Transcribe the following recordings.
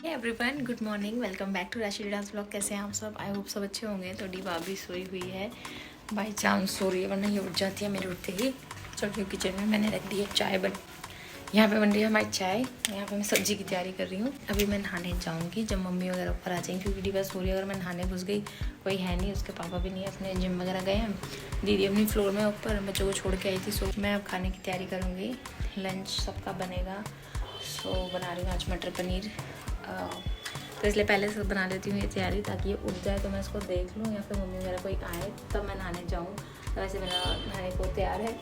Everyone, good morning. Welcome back to Rashi dance blog. कैसे हैं आप सब? आई होप सब अच्छे होंगे। तो डी भाभी सोई हुई है, बाई चांस सो रही है, वरना ये उठ जाती है मेरे उठते ही। चलो किचन में मैंने रख दी है चाय यहाँ पे बन रही है हमारी चाय। यहाँ पे मैं सब्जी की तैयारी कर रही हूँ। अभी मैं नहाने जाऊँगी जब मम्मी वगैरह ऊपर आ जाएंगी, क्योंकि डी बस सो रही है। अगर मैं नहाने घुस गई, कोई है नहीं, उसके पापा भी नहीं है, अपने जिम वगैरह गए हैं। दीदी अपनी फ्लोर में ऊपर बच्चों को छोड़ के आई थी। सो मैं अब खाने की तैयारी करूँगी। लंच सबका बनेगा। सो बना रही हूँ आज मटर पनीर। तो इसलिए पहले से बना लेती हूँ ये तैयारी, ताकि ये उठ जाए तो मैं इसको देख लूँ, या फिर मम्मी वगैरह कोई आए तब मैं नहाने जाऊँ। तो वैसे मेरा नहाने को तैयार है।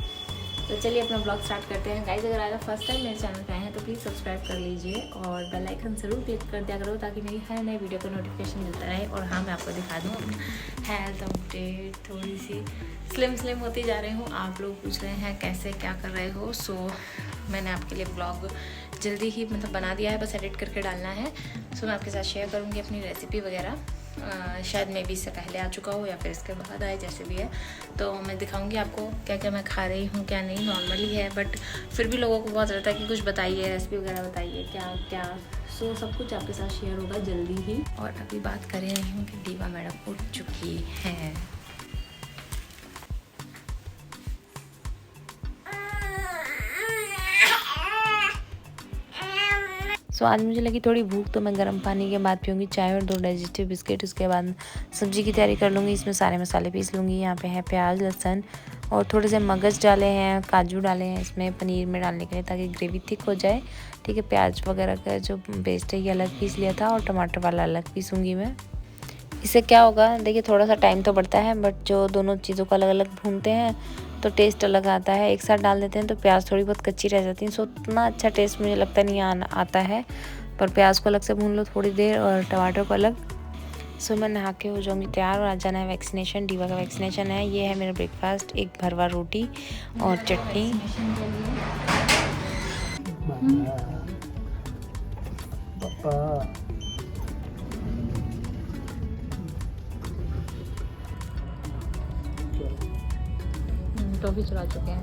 तो चलिए अपना ब्लॉग स्टार्ट करते हैं। गाइस, अगर आएगा फर्स्ट टाइम मेरे चैनल पे आए हैं तो प्लीज़ सब्सक्राइब कर लीजिए और बेल आइकन ज़रूर क्लिक कर दिया करो, ताकि मेरी हर नई वीडियो का नोटिफिकेशन मिलता रहे। और हाँ, मैं आपको दिखा दूँ हेल्थ अपडेट, थोड़ी सी स्लिम होती जा रही हूँ। आप लोग पूछ रहे हैं कैसे क्या कर रहे हो। सो मैंने आपके लिए ब्लॉग जल्दी ही बना दिया है, बस एडिट करके डालना है। सो मैं आपके साथ शेयर करूँगी अपनी रेसिपी वगैरह। शायद मैं भी इससे पहले आ चुका हूँ या फिर इसके बाद आए, जैसे भी है। तो मैं दिखाऊंगी आपको क्या क्या मैं खा रही हूँ, क्या नहीं। नॉर्मली है, बट फिर भी लोगों को बहुत रहता है कि कुछ बताइए, रेसिपी वगैरह बताइए, क्या क्या। सो सब कुछ आपके साथ शेयर होगा जल्दी ही। और अभी बात कर रही हूँ कि दीवा मैडम उठ चुकी है। आज मुझे लगी थोड़ी भूख, तो मैं गर्म पानी के बाद पीऊँगी चाय और 2 डाइजेस्टिव बिस्किट। उसके बाद सब्जी की तैयारी कर लूँगी। इसमें सारे मसाले पीस लूँगी। यहाँ पे है प्याज, लहसुन और थोड़े से मगज डाले हैं, काजू डाले हैं इसमें पनीर में डालने के लिए, ताकि ग्रेवी थिक हो जाए। ठीक है, प्याज वगैरह का जो पेस्ट है ये अलग पीस लिया था, और टमाटर वाला अलग पीसूँगी मैं। इससे क्या होगा, देखिए थोड़ा सा टाइम तो बढ़ता है, बट जो दोनों चीज़ों को अलग अलग भूनते हैं तो टेस्ट अलग आता है। एक साथ डाल देते हैं तो प्याज थोड़ी बहुत कच्ची रह जाती है। सो उतना अच्छा टेस्ट मुझे लगता नहीं आता है। पर प्याज को अलग से भून लो थोड़ी देर, और टमाटर को अलग। सो मैं नहा के हो जाऊँगी तैयार, और आज जाना है वैक्सीनेशन। डीवा का वैक्सीनेशन है। ये है मेरा ब्रेकफास्ट, एक भरवा रोटी और चटनी। टॉफी चला चुके हैं।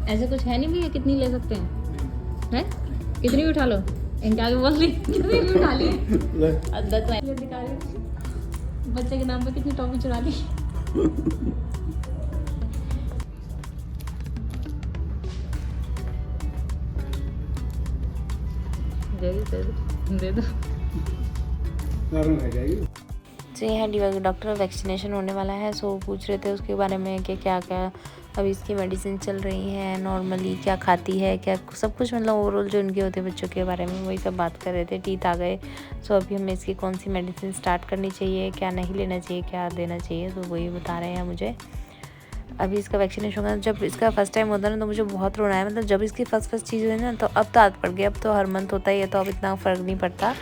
ऐसे कुछ है नहीं भैया, कितनी ले सकते हैं? कितनी भी उठा लो। इनके आगे बोल ली कितनी भी उठा ली। बच्चे के नाम पे कितनी टॉफी चुरा ली। दे दो। तो यहाँ डीवा के डॉक्टर वैक्सीनेशन होने वाला है। सो पूछ रहे थे उसके बारे में कि क्या क्या अभी इसकी मेडिसिन चल रही है, नॉर्मली क्या खाती है, क्या सब कुछ, ओवरऑल जो उनके होते हैं बच्चों के बारे में, वही सब बात कर रहे थे। टीथ आ गए। सो अभी हमें इसकी कौन सी मेडिसिन स्टार्ट करनी चाहिए, क्या नहीं लेना चाहिए, क्या देना चाहिए, तो वही बता रहे हैं मुझे। अभी इसका वैक्सीनेशन होगा। जब इसका फर्स्ट टाइम होता है ना, तो मुझे बहुत रोना है। जब इसकी फर्स्ट चीज़ हुई ना, तो अब तो आदत पड़ गई। अब तो हर मंथ होता ही है, तो अब इतना फ़र्क नहीं पड़ता।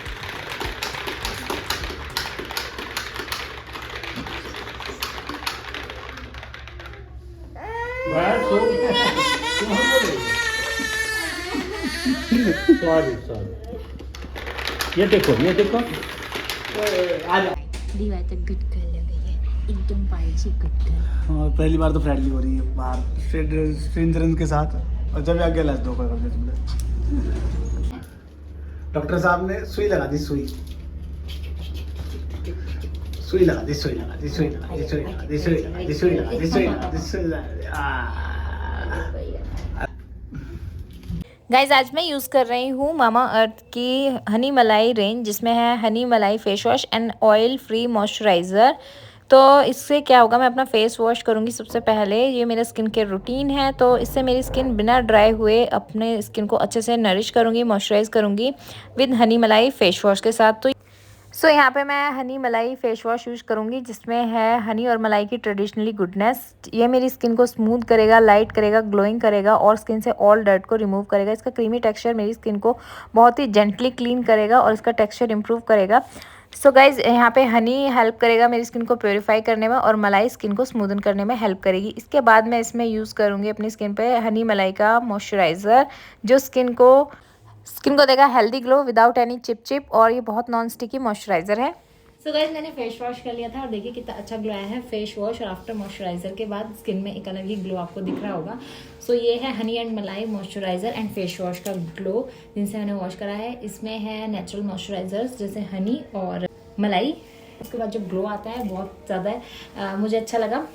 सॉरी ये देखो दीवा तो गुड गर्ल लग गई है, एकदम पाइची गुड गर्ल। और पहली बार तो फ्रेंडली हो रही है बाहर स्ट्रेंजर्स के साथ, और जब आगे लस धोखा कर दिया तुमने। डॉक्टर साहब ने सुई लगा दी, सुई लगा दी। गाइज, आज मैं यूज़ कर रही हूँ मामा अर्थ की हनी मलाई रेंज, जिसमें है हनी मलाई face wash and oil free moisturiser. तो इससे क्या होगा, मैं अपना फेस वॉश करूँगी सबसे पहले। ये मेरा स्किन केयर रूटीन है, तो इससे मेरी स्किन बिना ड्राई हुए अपने स्किन को अच्छे से नरिश करूँगी, मॉइस्चराइज़ करूँगी विद हनी मलाई फेस वॉश के साथ। तो यहाँ पे मैं हनी मलाई फेस वॉश यूज़ करूँगी, जिसमें है हनी और मलाई की ट्रेडिशनली गुडनेस। ये मेरी स्किन को स्मूथ करेगा, लाइट करेगा, ग्लोइंग करेगा, और स्किन से ऑल डर्ट को रिमूव करेगा। इसका क्रीमी टेक्सचर मेरी स्किन को बहुत ही जेंटली क्लीन करेगा, और इसका टेक्सचर इम्प्रूव करेगा। सो गाइज, यहाँ पे हनी हेल्प करेगा मेरी स्किन को प्योरीफाई करने में, और मलाई स्किन को स्मूदन करने में हेल्प करेगी। इसके बाद मैं इसमें यूज़ करूँगी अपनी स्किन पे हनी मलाई का मॉइस्चराइज़र, जो स्किन को देगा healthy glow without any chip. और ये बहुत नॉन स्टिकी मॉइस्चराइज़र है। सो गाइस मैंने फेस वॉश कर लिया था और देखिए कितना अच्छा ग्लो आया है फेस वॉश और आफ्टर मॉइस्चराइजर के बाद स्किन में एक अलग ही ग्लो आपको दिख रहा होगा। सो ये है हनी एंड मलाई मॉइस्चराइजर एंड फेस वॉश का ग्लो जिनसे मैंने वॉश करा है। इसमें है नेचुरल मॉइस्चराइजर्स जैसे हनी और मलाई। उसके बाद जो ग्लो आता है बहुत ज़्यादा है, मुझे अच्छा लगा।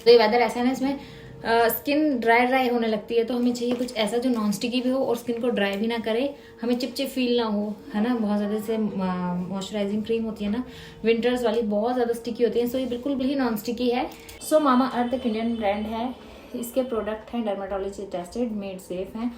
तो ये वेदर ऐसा है ना, इसमें स्किन ड्राई होने लगती है, तो हमें चाहिए कुछ ऐसा जो नॉन स्टिकी भी हो और स्किन को ड्राई भी ना करे, हमें चिपचिप फील ना हो, है ना। बहुत ज़्यादा से मॉइस्चराइजिंग क्रीम होती है ना विंटर्स वाली, बहुत ज़्यादा स्टिकी होती है। सो ये बिल्कुल भी नॉन स्टिकी है। सो मामा अर्थ एक इंडियन ब्रांड है। इसके प्रोडक्ट हैं डर्मेटोलॉजी टेस्टेड, मेड सेफ हैं,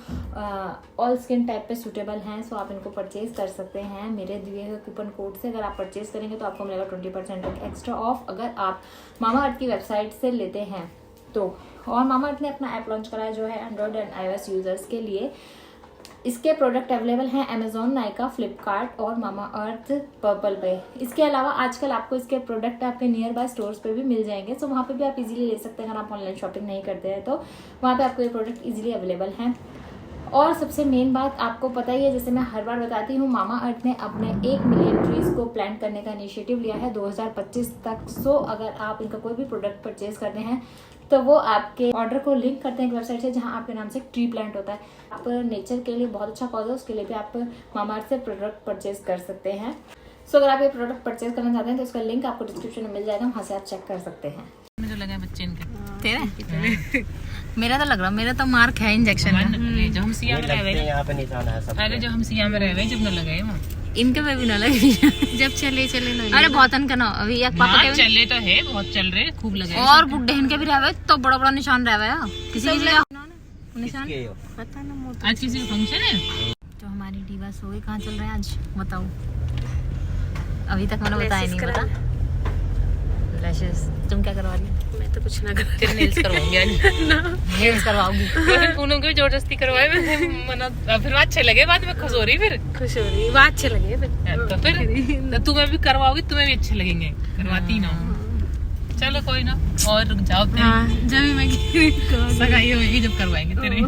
ऑल स्किन टाइप पे सूटेबल हैं। सो आप इनको परचेज कर सकते हैं मेरे दिए हुए कूपन कोड से। अगर आप परचेज करेंगे तो आपको मिलेगा 20% एक्स्ट्रा ऑफ अगर आप मामा अर्थ की वेबसाइट से लेते हैं तो। और मामा अर्थ ने अपना ऐप लॉन्च करा है जो है एंड्रॉयड एंड iOS यूजर्स के लिए। इसके प्रोडक्ट अवेलेबल हैं अमेजोन, नाइका, फ्लिपकार्ट और मामा अर्थ पर्पल पे। इसके अलावा आजकल आपको इसके प्रोडक्ट आपके नियर बाय स्टोर्स पे भी मिल जाएंगे। सो वहाँ पे भी आप इजीली ले सकते हैं। अगर आप ऑनलाइन शॉपिंग नहीं करते हैं तो वहाँ पे आपको ये प्रोडक्ट इजीली अवेलेबल हैं। और सबसे मेन बात आपको पता ही है, जैसे मैं हर बार बताती हूँ, मामा अर्थ ने अपने 1 मिलियन ट्रीज को प्लांट करने का इनिशिएटिव लिया है 2025 तक। सो अगर आप इनका कोई भी प्रोडक्ट परचेज करते हैं तो वो आपके ऑर्डर को लिंक करते हैं एक वेबसाइट से जहाँ आपके नाम से ट्री प्लांट होता है। आप नेचर के लिए बहुत अच्छा कॉज है, उसके लिए भी आप मामा अर्थ से प्रोडक्ट परचेज कर सकते हैं। सो अगर आप ये प्रोडक्ट परचेज करना चाहते हैं तो उसका लिंक आपको डिस्क्रिप्शन में मिल जाएगा, वहाँ से आप चेक कर सकते हैं। मुझे लगा बच्चे इनके तेरे मेरा तो लग रहा, मेरा तो मार्क है इंजेक्शन में। जो हम सिया में रह रहे यहाँ पे निशान है सब। अरे जो हम सिया में रह रहे जब न लगे वहाँ इनके पे भी ना लगे जब चले ना। अरे बहुत अनका ना अभी एक पापा के चले तो है, बहुत चल रहे, खूब लगे। और बुड्ढे इनके भी रहवे तो बड़ा बड़ा निशान रहवे है किसी निशान पता ना। आज किसी का फंक्शन है तो हमारी डीवा सोई कहाँ चल रहे हैं आज बताओ। अभी तक मैंने बताया नहीं। बता लैशेस तुम क्या करवा रही हो? मैं तो कुछ ना कर, तेरे नेल्स करवाऊंगी आज ना। नेल्स करवाओगी? उन्होंने को जबरदस्ती करवाए, मना फिर अच्छे लगे, बाद में खुश हो रही, फिर खुश हो रही, वो अच्छे लगे फिर। तो फिर तुम्हें भी करवाओगी, तुम्हें भी अच्छे लगेंगे, करवाती ना। चलो कोई ना, और रुक जाओ जब मैं सगाई होगी जब करवाएंगे तेरे।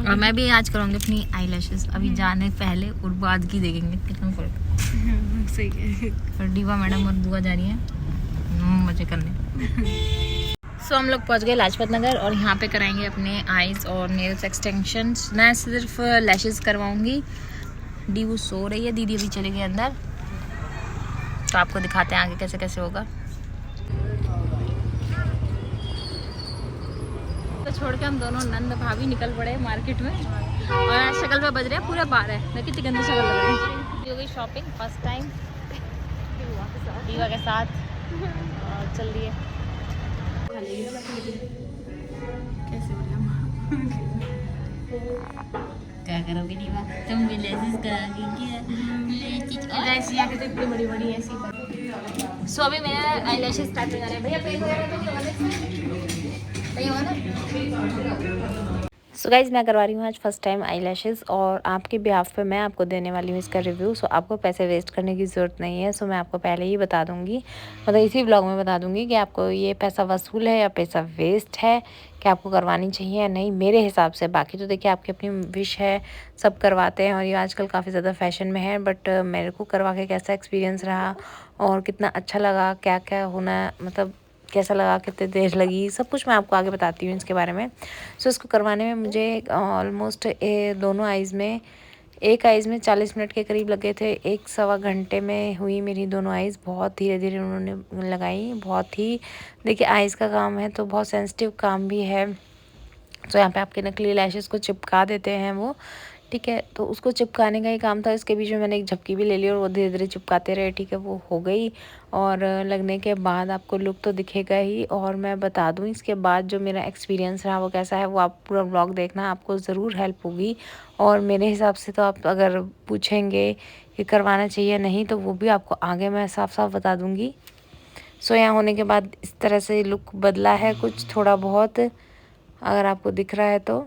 और मैं भी आज करूँगी अपनी आई लैशेस, अभी जाने पहले और बाद की देखेंगे कितना फर्क। सही है। और डीवा मैडम और बुआ जा रही है मजे करने। सो हम लोग पहुंच गए लाजपत नगर और यहाँ पे कराएंगे अपने आईज और नेल्स एक्सटेंशंस। मैं सिर्फ लैशेस करवाऊंगी। डीवू सो रही है, दीदी अभी चले गए अंदर, तो आपको दिखाते हैं आगे कैसे कैसे होगा। तो छोड़ के हम दोनों नंद भाभी निकल पड़े मार्केट में और आज शक्ल पे बज रहे हैं पूरे 12। मैं कितनी गंदी शक्ल लग रही है। हो गई शॉपिंग फर्स्ट टाइम दीवा के साथ और चल रही है। कैसे क्या करोगे दीवा? तुम भी लेसिस कराओगी क्या? ऐसी आंखें तो इतनी बड़ी बड़ी ऐसी। सो अभी मेरा आई लैशेस स्टार्ट करने भैया पेन वगैरह तो सो गाइज मैं करवा रही हूँ आज फर्स्ट टाइम आई लैशेज़ और आपके बिहाफ पे मैं आपको देने वाली हूँ इसका रिव्यू। सो आपको पैसे वेस्ट करने की ज़रूरत नहीं है। सो मैं आपको पहले ही बता दूँगी, मतलब इसी ब्लॉग में बता दूँगी कि आपको ये पैसा वसूल है या पैसा वेस्ट है, कि आपको करवानी चाहिए या नहीं मेरे हिसाब से। बाकी तो देखिए आपकी अपनी विश है, सब करवाते हैं और ये आजकल काफ़ी ज़्यादा फैशन में है। बट मेरे को करवा के कैसा एक्सपीरियंस रहा और कितना अच्छा लगा, क्या क्या होना, मतलब कैसा लगा, कितनी देर लगी, सब कुछ मैं आपको आगे बताती हूँ इसके बारे में। सो इसको करवाने में मुझे ऑलमोस्ट दोनों आइज़ में, एक आइज़ में 40 मिनट के करीब लगे थे। 1-1.25 घंटे में हुई मेरी दोनों आइज़। बहुत धीरे धीरे उन्होंने लगाई। बहुत ही देखिए आइज़ का काम है तो बहुत सेंसिटिव काम भी है। तो यहाँ पे आपके नकली लैशेस को चिपका देते हैं वो, ठीक है। तो उसको चिपकाने का ही काम था। इसके बीच में मैंने एक झपकी भी ले ली और वो धीरे धीरे चिपकाते रहे, ठीक है। वो हो गई और लगने के बाद आपको लुक तो दिखेगा ही। और मैं बता दूं इसके बाद जो मेरा एक्सपीरियंस रहा वो कैसा है, वो आप पूरा व्लॉग देखना, आपको ज़रूर हेल्प होगी। और मेरे हिसाब से तो आप अगर पूछेंगे कि करवाना चाहिए नहीं तो वो भी आपको आगे मैं साफ साफ बता दूँगी। सो यहाँ होने के बाद इस तरह से लुक बदला है कुछ थोड़ा बहुत, अगर आपको दिख रहा है तो।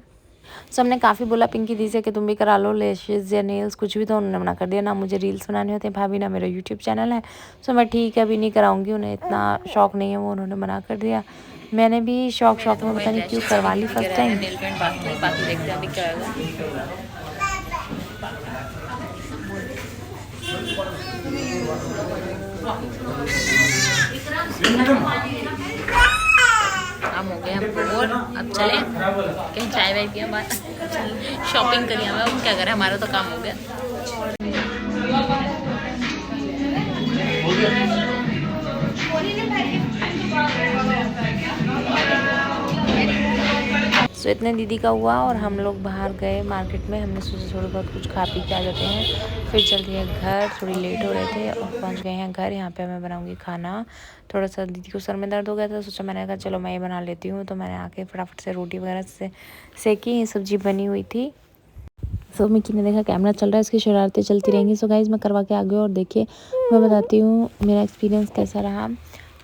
सो हमने काफ़ी बोला पिंकी दी से कि तुम भी करा लो लैशेज़ या नेल्स कुछ भी, तो उन्होंने मना कर दिया। ना मुझे रील्स बनाने होते हैं भाभी, ना मेरा यूट्यूब चैनल है। सो मैं ठीक है अभी नहीं कराऊंगी, उन्हें इतना शौक नहीं है, वो उन्होंने मना कर दिया। मैंने भी शौक में पता नहीं क्यों करवा ली फर्स्ट टाइम। बाकी देखते हैं अभी क्या होगा। काम हो गया और अब चले कहीं चाय वाय पिया बात शॉपिंग करिए हमें, अब क्या करें, हमारा तो काम हो गया। सो इतने दीदी का हुआ और हम लोग बाहर गए मार्केट में। हमने सोचा थोड़ा बहुत कुछ खा पी के आ जाते हैं, फिर चल दिए घर। थोड़ी लेट हो रहे थे और पहुंच गए हैं घर। यहाँ पे मैं बनाऊंगी खाना। थोड़ा सा दीदी को सर में दर्द हो गया था, सोचा, मैंने कहा चलो मैं ये बना लेती हूँ। तो मैंने आके फटाफट से रोटी वगैरह से सेकी, सब्जी बनी हुई थी। सो मिकी ने देखा कैमरा चल रहा है, इसकी शरारतें चलती रहेंगी। सो गाइज मैं करवा के आ गई और देखिए मैं बताती हूँ मेरा एक्सपीरियंस कैसा रहा।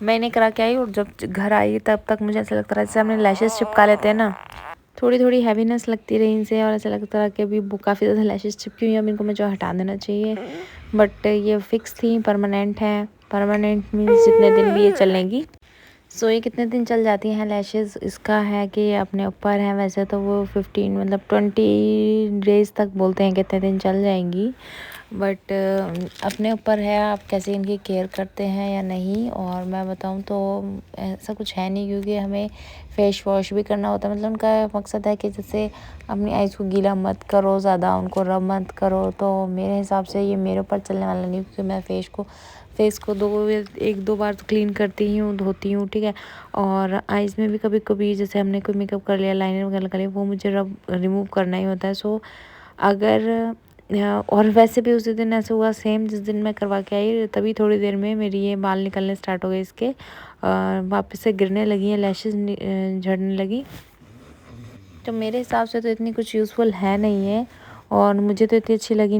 मैंने करा के आई और जब घर आई तब तक मुझे ऐसा लगता रहा जैसे हमने लैशेस चिपका लेते हैं ना, थोड़ी थोड़ी हैवीनेस लगती रही इनसे और ऐसा लगता रहा कि अभी काफ़ी ज़्यादा लैशेस चिपकी हुई हैं, अब इनको मुझे हटा देना चाहिए। बट ये फिक्स थी, परमानेंट है। परमानेंट मीन्स जितने दिन भी ये चलेंगी। सो ये कितने दिन चल जाती हैं लैशेज़, इसका है कि अपने ऊपर है। वैसे तो वो 15 मतलब 20 डेज़ तक बोलते हैं कितने दिन चल जाएंगी, बट अपने ऊपर है आप कैसे इनकी केयर करते हैं या नहीं। और मैं बताऊं तो ऐसा कुछ है नहीं, क्योंकि हमें फेस वॉश भी करना होता है। मतलब उनका मकसद है कि जैसे अपनी आइज़ को गीला मत करो, ज़्यादा उनको रब मत करो। तो मेरे हिसाब से ये मेरे ऊपर चलने वाला नहीं, क्योंकि मैं फेस को 1-2 बार तो क्लीन करती ही हूँ, धोती हूँ, ठीक है। और आइज़ में भी कभी कभी जैसे हमने कोई मेकअप कर लिया, लाइनर वगैरह कर लिया, वो मुझे रब रिमूव करना ही होता है। सो अगर और वैसे भी उसी दिन ऐसा हुआ सेम, जिस दिन मैं करवा के आई तभी थोड़ी देर में मेरी ये बाल निकलने स्टार्ट हो गए इसके, वापस से गिरने लगी हैं, लैशेस झड़ने लगी। तो मेरे हिसाब से तो इतनी कुछ यूज़फुल है नहीं है और मुझे तो इतनी अच्छी लगी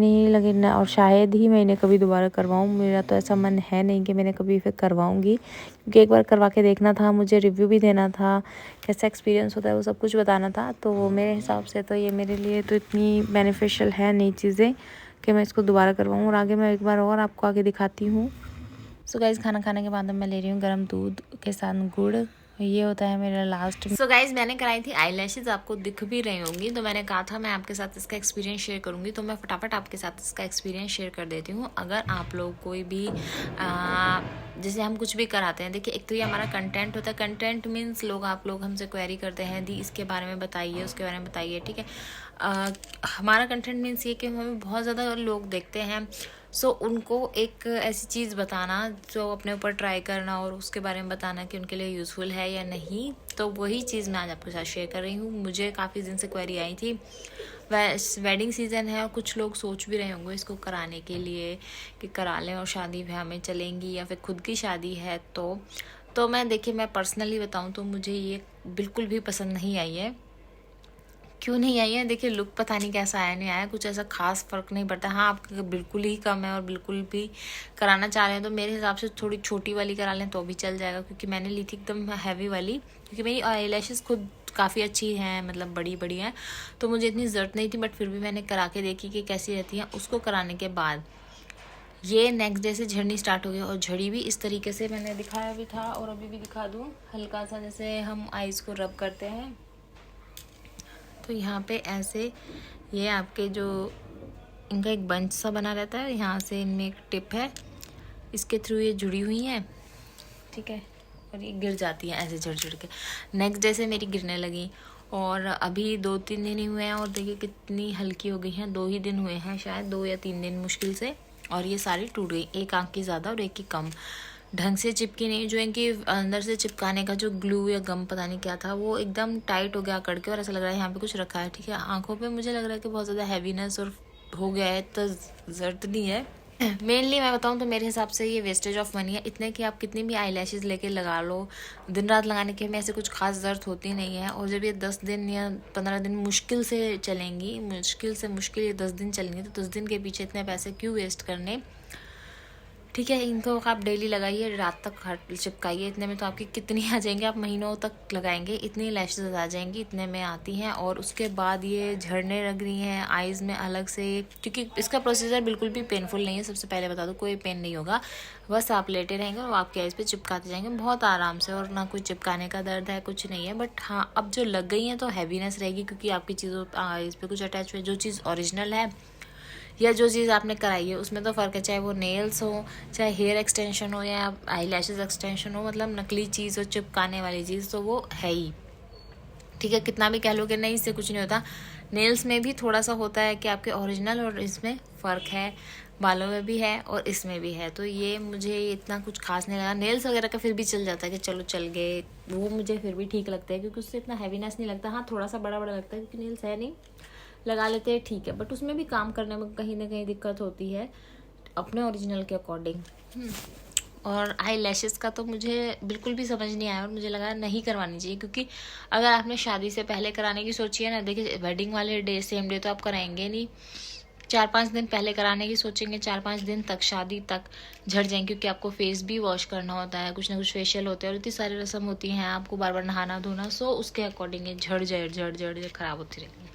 ना, और शायद ही मैं इन्हें कभी दोबारा करवाऊँ। मेरा तो ऐसा मन है नहीं कि मैंने कभी फिर करवाऊँगी, क्योंकि एक बार करवा के देखना था, मुझे रिव्यू भी देना था, कैसा एक्सपीरियंस होता है वो सब कुछ बताना था। तो मेरे हिसाब से तो ये मेरे लिए तो इतनी बेनिफिशियल है नहीं चीज़ें कि मैं इसको दोबारा करवाऊँ। और आगे मैं एक बार और आपको आगे दिखाती हूँ। सो गाइज़ खाना खाने के बाद अब मैं ले रही हूँ गर्म दूध के साथ गुड़। ये होता है मेरा लास्ट। सो गाइज मैंने कराई थी आई लैशेज, आपको दिख भी रही होंगी। तो मैंने कहा था मैं आपके साथ इसका एक्सपीरियंस शेयर करूंगी, तो मैं फटाफट आपके साथ इसका एक्सपीरियंस शेयर कर देती हूँ। अगर आप लोग कोई भी जैसे हम कुछ भी कराते हैं, देखिए एक तो ये हमारा कंटेंट होता है। कंटेंट मीन्स आप लोग हमसे क्वेरी करते हैं, दी इसके बारे में बताइए, उसके बारे में बताइए, ठीक है। हमारा कंटेंट मीन्स ये कि हमें बहुत ज़्यादा लोग देखते हैं। सो उनको एक ऐसी चीज़ बताना जो अपने ऊपर ट्राई करना और उसके बारे में बताना कि उनके लिए यूज़फुल है या नहीं। तो वही चीज़ मैं आज आपके साथ शेयर कर रही हूँ। मुझे काफ़ी दिन से क्वेरी आई थी, वेडिंग सीज़न है और कुछ लोग सोच भी रहे होंगे इसको कराने के लिए कि करा लें और शादी ब्याह में चलेंगी या फिर खुद की शादी है। तो मैं देखिए मैं पर्सनली बताऊँ तो मुझे ये बिल्कुल भी पसंद नहीं आई है। क्यों नहीं आई है? देखिए लुक पता नहीं कैसा आया नहीं आया, कुछ ऐसा खास फ़र्क नहीं पड़ता। हाँ आपका बिल्कुल ही कम है और बिल्कुल भी कराना चाह रहे हैं तो मेरे हिसाब से थोड़ी छोटी वाली करा लें तो भी चल जाएगा, क्योंकि मैंने ली थी एकदम हैवी वाली, क्योंकि मेरी आई लैशेज़ खुद काफ़ी अच्छी हैं, मतलब बड़ी बड़ी हैं, तो मुझे इतनी ज़रूरत नहीं थी। बट फिर भी मैंने करा के देखी कि कैसी रहती हैं। उसको कराने के बाद ये नेक्स्ट डे से झड़नी स्टार्ट हो गई और झड़ी भी इस तरीके से, मैंने दिखाया भी था और अभी भी दिखा दूँ। हल्का सा जैसे हम आइज़ को रब करते हैं तो यहाँ पे ऐसे ये आपके जो इनका एक बंच सा बना रहता है, यहाँ से इनमें एक टिप है, इसके थ्रू ये जुड़ी हुई हैं, ठीक है। और ये गिर जाती हैं ऐसे झड़ के। नेक्स्ट डे से मेरी गिरने लगी और अभी 2-3 दिन ही हुए हैं और देखिए कितनी हल्की हो गई हैं। 2 ही दिन हुए हैं शायद, 2 या 3 दिन मुश्किल से, और ये सारी टूट गई। एक आँख की ज़्यादा और एक की कम, ढंग से चिपकी नहीं। जो इनकी अंदर से चिपकाने का जो ग्लू या गम पता नहीं क्या था, वो एकदम टाइट हो गया अकड़ के, और ऐसा लग रहा है यहाँ पे कुछ रखा है, ठीक है। आंखों पे मुझे लग रहा है कि बहुत ज़्यादा हैवीनेस और हो गया है, तो जरूरत नहीं है। मेनली मैं बताऊँ तो मेरे हिसाब से ये वेस्टेज ऑफ मनी है। इतने कि आप कितनी भी आई लैशेज़ लेके लगा लो, दिन रात लगाने के हमें ऐसे कुछ खास ज़रूरत होती नहीं है। और जब ये 10 दिन या 15 दिन मुश्किल से चलेंगी, मुश्किल ये 10 दिन चलेंगी, तो 10 दिन के पीछे इतने पैसे क्यों वेस्ट करने, ठीक है। इनको आप डेली लगाइए, रात तक चिपकाइए, इतने में तो आपकी कितनी आ जाएंगे, आप महीनों तक लगाएंगे इतनी लैशेज़ आ जाएंगी, इतने में आती हैं। और उसके बाद ये झड़ने लग रही हैं आइज़ में अलग से, क्योंकि इसका प्रोसीजर बिल्कुल भी पेनफुल नहीं है। सबसे पहले बता दो, कोई पेन नहीं होगा, बस आप लेटे रहेंगे और आपके आइज़ पे चिपकाते जाएंगे बहुत आराम से, और ना कोई चिपकाने का दर्द है, कुछ नहीं है। बट हाँ अब जो लग गई हैं तो हैवीनेस रहेगी, क्योंकि आपकी चीज़ों आइज़ पे कुछ अटैच हुआ। जो चीज़ ओरिजिनल है या जो चीज़ आपने कराई है उसमें तो फ़र्क है, चाहे वो नेल्स हो, चाहे हेयर एक्सटेंशन हो या आई लैशेज एक्सटेंशन हो, मतलब नकली चीज़ हो, चिपकाने वाली चीज़, तो वो है ही। ठीक है, कितना भी कह लो कि नहीं इससे कुछ नहीं होता, नेल्स में भी थोड़ा सा होता है कि आपके ओरिजिनल और इसमें फ़र्क है, बालों में भी है और इसमें भी है। तो ये मुझे इतना कुछ खास नहीं लगा। नेल्स वगैरह का फिर भी चल जाता है कि चलो चल गए, वो मुझे फिर भी ठीक लगता है क्योंकि उससे इतना हैवीनेस नहीं लगता। हाँ, थोड़ा सा बड़ा बड़ा लगता है क्योंकि नेल्स है नहीं, लगा लेते हैं ठीक है, बट उसमें भी काम करने में कहीं ना कहीं दिक्कत होती है अपने ओरिजिनल के अकॉर्डिंग। और आई लैशेज़ का तो मुझे बिल्कुल भी समझ नहीं आया और मुझे लगा नहीं करवानी चाहिए, क्योंकि अगर आपने शादी से पहले कराने की सोची है ना, देखिए वेडिंग वाले डे सेम डे तो आप कराएंगे नहीं, 4-5 दिन पहले कराने की सोचेंगे, 4-5 दिन तक शादी तक झड़ जाएंगे, क्योंकि आपको फेस भी वॉश करना होता है, कुछ ना कुछ फेशियल होते हैं और इतनी सारी रस्म होती हैं, आपको बार बार नहाना धोना, सो उसके अकॉर्डिंग ये झड़ खराब होती रहेंगी।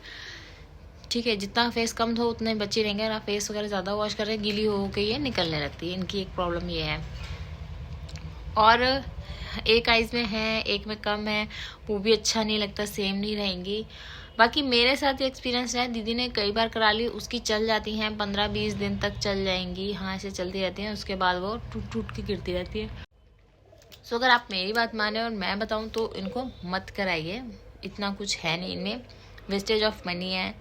ठीक है, जितना फेस कम धो उतने बचे रहेंगे। अगर आप फेस वगैरह ज़्यादा वॉश कर रहे हैं, गीली हो के ये निकलने लगती है, इनकी एक प्रॉब्लम ये है। और एक आइज़ में है, एक में कम है, वो भी अच्छा नहीं लगता, सेम नहीं रहेंगी। बाकी मेरे साथ ये एक्सपीरियंस है, दीदी ने कई बार करा ली, उसकी चल जाती हैं 15-20 दिन तक चल जाएंगी। हाँ, ऐसे चलती रहती हैं, उसके बाद वो टूट के गिरती रहती है। सो अगर आप मेरी बात माने और मैं बताऊँ तो इनको मत कराइए, इतना कुछ है नहीं इनमें, वेस्टेज ऑफ मनी है।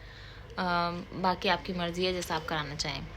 बाकी आपकी मर्ज़ी है जैसा आप कराना चाहें।